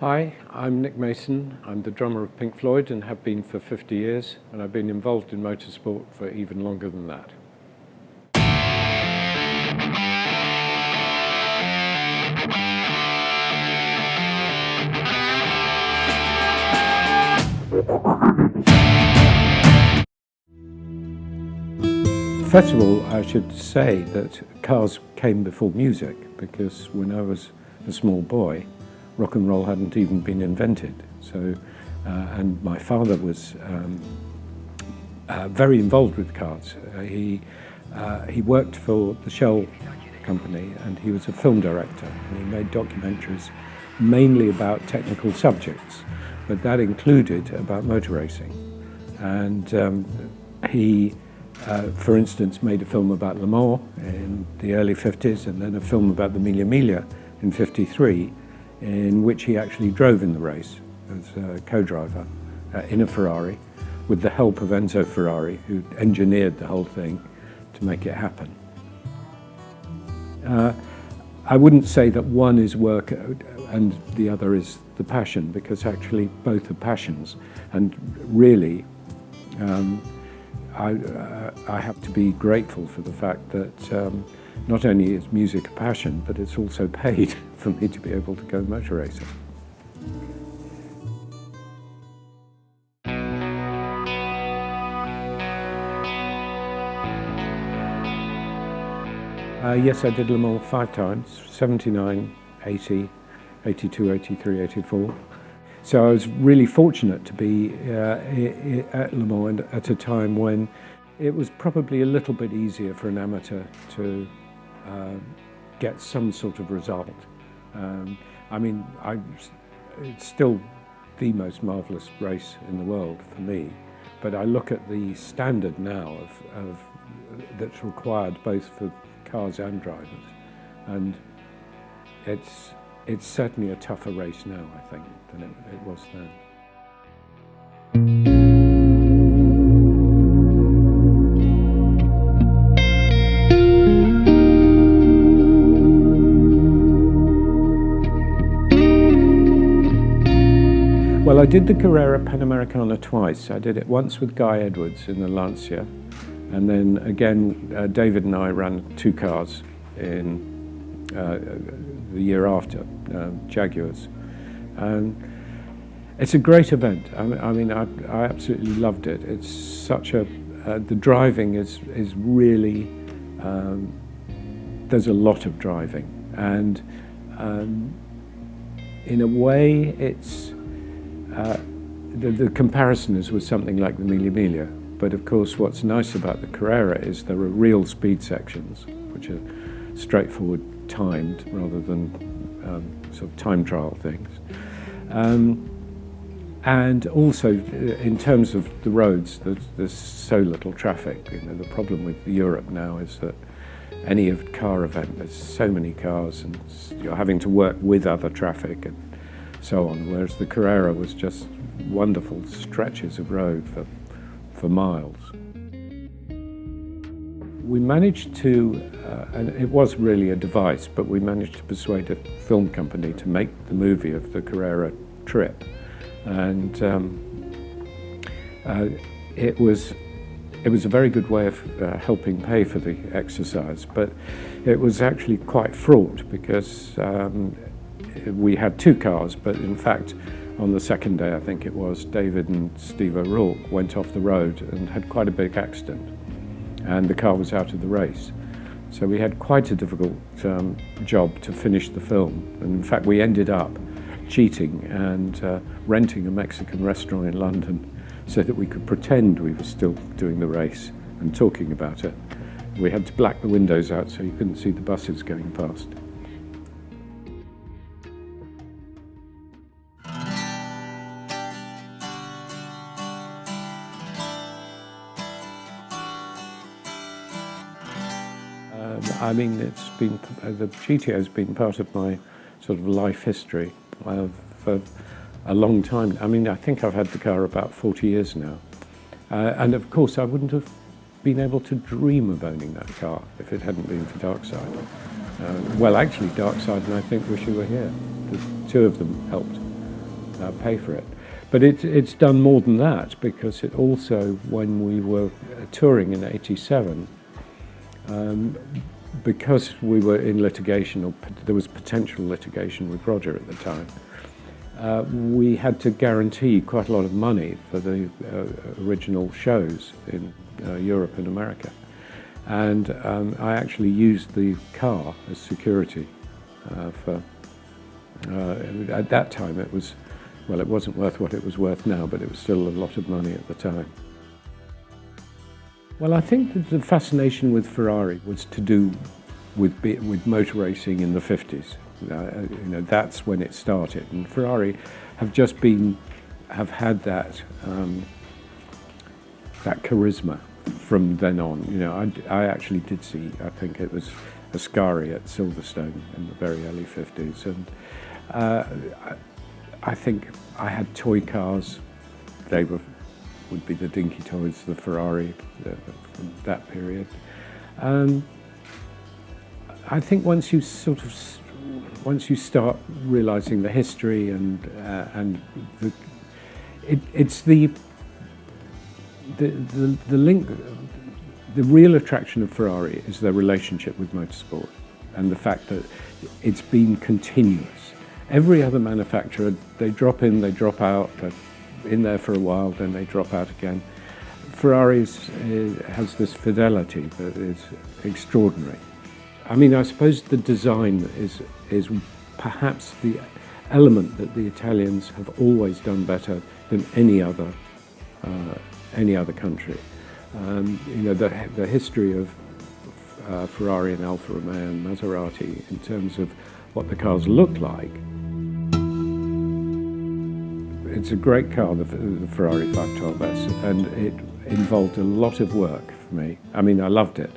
Hi, I'm Nick Mason. I'm the drummer of Pink Floyd and have been for 50 years, and I've been involved in motorsport for even longer than that. First of all, I should say that cars came before music, because when I was a small boy, rock and roll hadn't even been invented. So, and my father was very involved with cars. He worked for the Shell company, and he was a film director, and he made documentaries mainly about technical subjects, but that included about motor racing. And he, for instance, made a film about Le Mans in the early 50s, and then a film about the Mille Miglia in 53, in which he actually drove in the race as a co-driver in a Ferrari, with the help of Enzo Ferrari, who engineered the whole thing to make it happen. I wouldn't say that one is work and the other is the passion, because actually both are passions. And really, I have to be grateful for the fact that not only is music a passion, but it's also paid for me to be able to go motor racing. Yes, I did Le Mans 5 times, 79, 80, 82, 83, 84. So I was really fortunate to be at Le Mans at a time when it was probably a little bit easier for an amateur to get some sort of result. It's still the most marvellous race in the world for me, but I look at the standard now of that's required both for cars and drivers, and it's certainly a tougher race now, I think, than it was then. Well, I did the Carrera Panamericana twice. I did it once with Guy Edwards in the Lancia, and then again, David and I ran 2 cars in the year after, Jaguars. It's a great event. I absolutely loved it. It's such a, the driving is really, there's a lot of driving. And in a way, it's, the comparison is with something like the Mille Miglia. But of course, what's nice about the Carrera is there are real speed sections, which are straightforward timed rather than sort of time trial things. And also, in terms of the roads, there's so little traffic. You know, the problem with Europe now is that any car event, there's so many cars, and you're having to work with other traffic and so on. Whereas the Carrera was just wonderful stretches of road for miles. We managed to, and it was really a device, but we managed to persuade a film company to make the movie of the Carrera trip. And it was a very good way of helping pay for the exercise, but it was actually quite fraught, because we had 2 cars, but in fact, on the second day, I think it was, David and Steve O'Rourke went off the road and had quite a big accident, and the car was out of the race. So we had quite a difficult job to finish the film, and in fact we ended up cheating and renting a Mexican restaurant in London so that we could pretend we were still doing the race and talking about it. We had to black the windows out so you couldn't see the buses going past. It's been, the GTO has been part of my sort of life history for a long time. I think I've had the car about 40 years now. And of course, I wouldn't have been able to dream of owning that car if it hadn't been for Darkside. Well, actually, Darkside and I think Wish You Were Here. The 2 of them helped pay for it. But it's done more than that, because it also, when we were touring in '87, because we were in litigation, or there was potential litigation with Roger at the time, we had to guarantee quite a lot of money for the original shows in Europe and America. And I actually used the car as security at that time it was, well, it wasn't worth what it was worth now, but it was still a lot of money at the time. Well, I think that the fascination with Ferrari was to do with motor racing in the 50s. That's when it started, and Ferrari have had that that charisma from then on. I actually did see, I think it was Ascari at Silverstone in the very early 50s, and I think I had toy cars. They would be the dinky toys, the Ferrari from that period. I think once you start realizing the history and it's the link. The real attraction of Ferrari is their relationship with motorsport, and the fact that it's been continuous. Every other manufacturer, they drop in, they drop out, they're in there for a while, then they drop out again. Ferrari has this fidelity that is extraordinary. I mean, I suppose the design is perhaps the element that the Italians have always done better than any other country. The history of Ferrari and Alfa Romeo and Maserati in terms of what the cars look like. It's a great car, the Ferrari 512S, and it involved a lot of work for me. I mean, I loved it,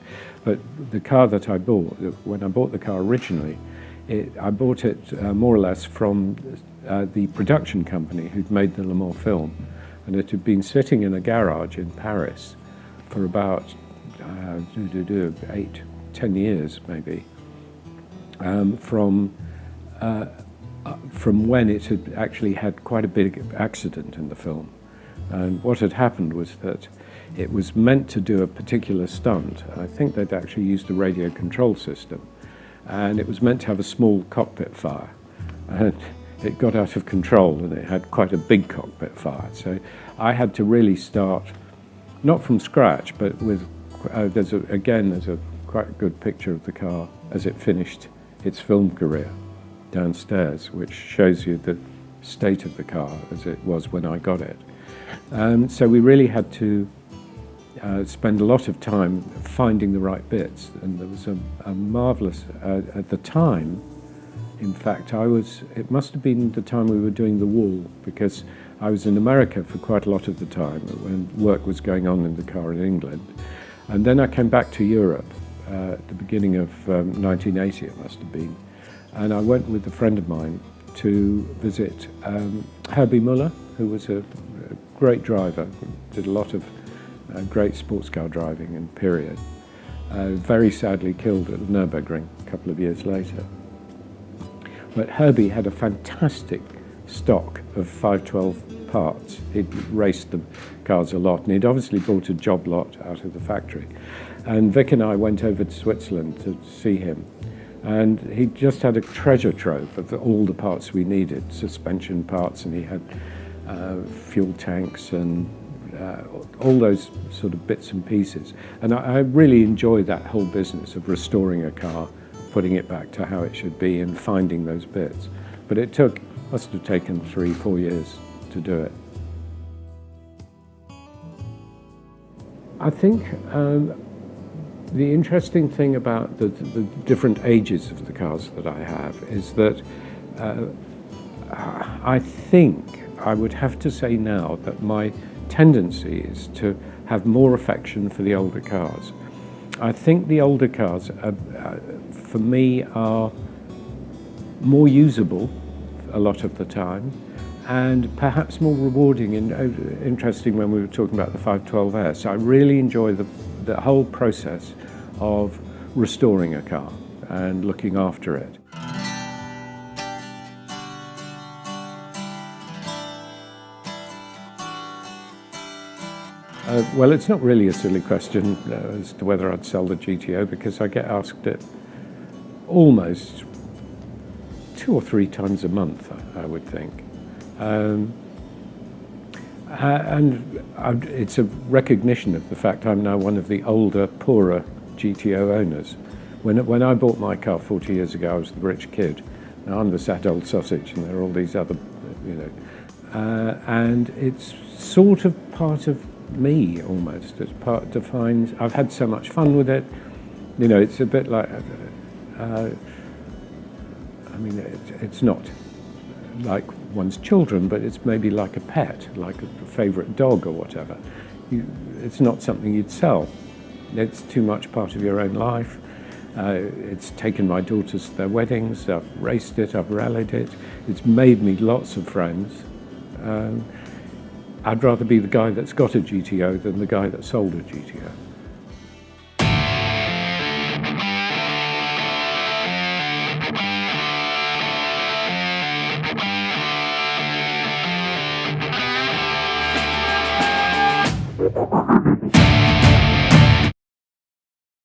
but the car that I bought, when I bought the car originally, I bought it more or less from the production company who'd made the Le Mans film, and it had been sitting in a garage in Paris for about 8-10 years maybe, from when it had actually had quite a big accident in the film. And what had happened was that it was meant to do a particular stunt. I think they'd actually used a radio control system, and it was meant to have a small cockpit fire. And it got out of control, and it had quite a big cockpit fire. So I had to really start, not from scratch, but with, there's a quite good picture of the car as it finished its film career downstairs, which shows you the state of the car as it was when I got it. So we really had to spend a lot of time finding the right bits, and there was a marvellous, at the time, in fact, it must have been the time we were doing The Wall, because I was in America for quite a lot of the time when work was going on in the car in England. And then I came back to Europe at the beginning of 1980, it must have been. And I went with a friend of mine to visit Herbie Muller, who was a great driver, did a lot of great sports car driving in period. Very sadly killed at the Nürburgring a couple of years later. But Herbie had a fantastic stock of 512 parts. He'd raced the cars a lot, and he'd obviously bought a job lot out of the factory. And Vic and I went over to Switzerland to see him, and he just had a treasure trove of all the parts we needed, suspension parts, and he had fuel tanks and all those sort of bits and pieces. And I really enjoy that whole business of restoring a car, putting it back to how it should be, and finding those bits. But it must have taken 3-4 years to do it. I think the interesting thing about the different ages of the cars that I have is that I think I would have to say now that my tendency is to have more affection for the older cars. I think the older cars, for me, are more usable a lot of the time, and perhaps more rewarding and interesting when we were talking about the 512S. I really enjoy the whole process of restoring a car and looking after it. Well, it's not really a silly question as to whether I'd sell the GTO, because I get asked it almost 2 or 3 times a month, I would think. It's a recognition of the fact I'm now one of the older, poorer GTO owners. When I bought my car 40 years ago, I was the rich kid. Now I'm the sad old sausage, and there are all these other, and it's sort of part of me almost. It's part defines. I've had so much fun with it. It's a bit like. It's not like one's children, but it's maybe like a pet, like a favourite dog or whatever. It's not something you'd sell. It's too much part of your own life. It's taken my daughters to their weddings. I've raced it, I've rallied it. It's made me lots of friends. I'd rather be the guy that's got a GTO than the guy that sold a GTO.